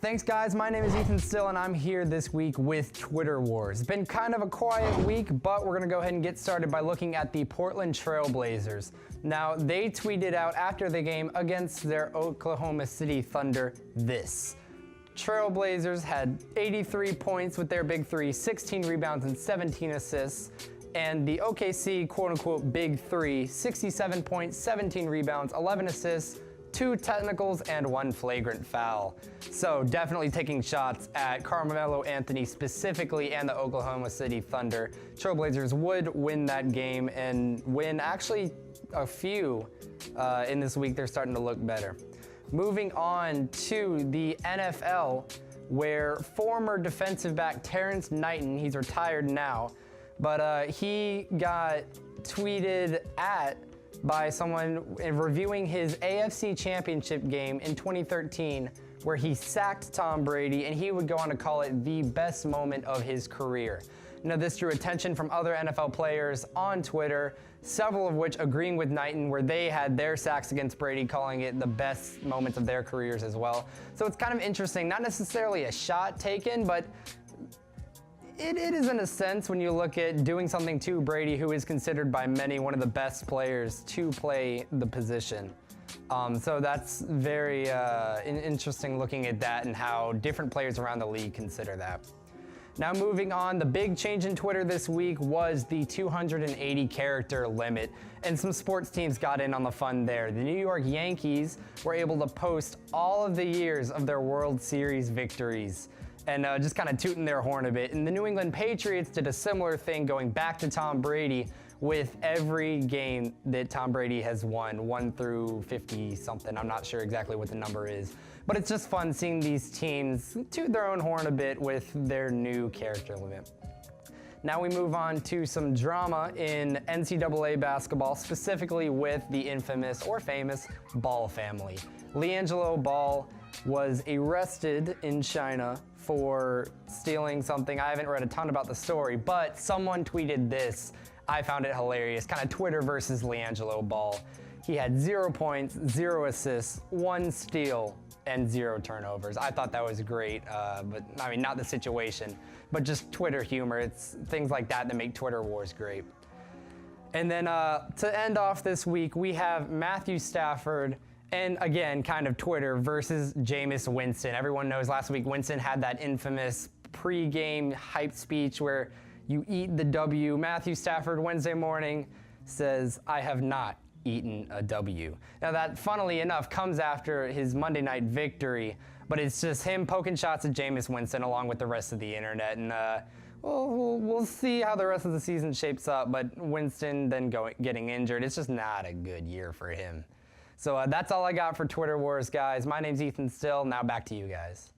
Thanks guys, my name is Ethan Styll and I'm here this week with Twitter Wars. It's been kind of a quiet week, but we're gonna go ahead and get started by looking at the Portland Trail Blazers. Now, they tweeted out after the game against their Oklahoma City Thunder this. Trailblazers had 83 points with their big three, 16 rebounds and 17 assists. And the OKC quote-unquote big three, 67 points, 17 rebounds, 11 assists, 2 technicals, and 1 flagrant foul. So definitely taking shots at Carmelo Anthony specifically and the Oklahoma City Thunder. Trailblazers would win that game and win actually a few in this week. They're starting to look better. Moving on to the NFL, where former defensive back Terrence Knighton, he's retired now, but he got tweeted at by someone reviewing his AFC Championship game in 2013, where he sacked Tom Brady, and he would go on to call it the best moment of his career. Now, this drew attention from other NFL players on Twitter, several of which agreeing with Knighton, where they had their sacks against Brady, calling it the best moments of their careers as well. So it's kind of interesting, not necessarily a shot taken, but it is in a sense when you look at doing something to Brady, who is considered by many one of the best players to play the position. So that's very interesting looking at that and how different players around the league consider that. Now moving on, the big change in Twitter this week was the 280 character limit, and some sports teams got in on the fun there. The New York Yankees were able to post all of the years of their World Series victories and just kind of tooting their horn a bit. And the New England Patriots did a similar thing, going back to Tom Brady with every game that Tom Brady has won, 1 through 50 something. I'm not sure exactly what the number is, but it's just fun seeing these teams toot their own horn a bit with their new character limit. Now we move on to some drama in NCAA basketball, specifically with the infamous or famous Ball family. LiAngelo Ball was arrested in China for stealing something. I haven't read a ton about the story, but someone tweeted this. I found it hilarious, kind of Twitter versus LiAngelo Ball. He had 0 points, 0 assists, 1 steal, and 0 turnovers. I thought that was great, but I mean, not the situation, but just Twitter humor. It's things like that that make Twitter Wars great. And then to end off this week, we have Matthew Stafford, and again, kind of Twitter versus Jameis Winston. Everyone knows last week Winston had that infamous pre-game hype speech where you eat the W. Matthew Stafford Wednesday morning says, "I have not eaten a W." Now that, funnily enough, comes after his Monday night victory, but it's just him poking shots at Jameis Winston along with the rest of the internet. And we'll see how the rest of the season shapes up, but Winston then getting injured, it's just not a good year for him. So that's all I got for Twitter Wars, guys. My name's Ethan Styll. Now back to you guys.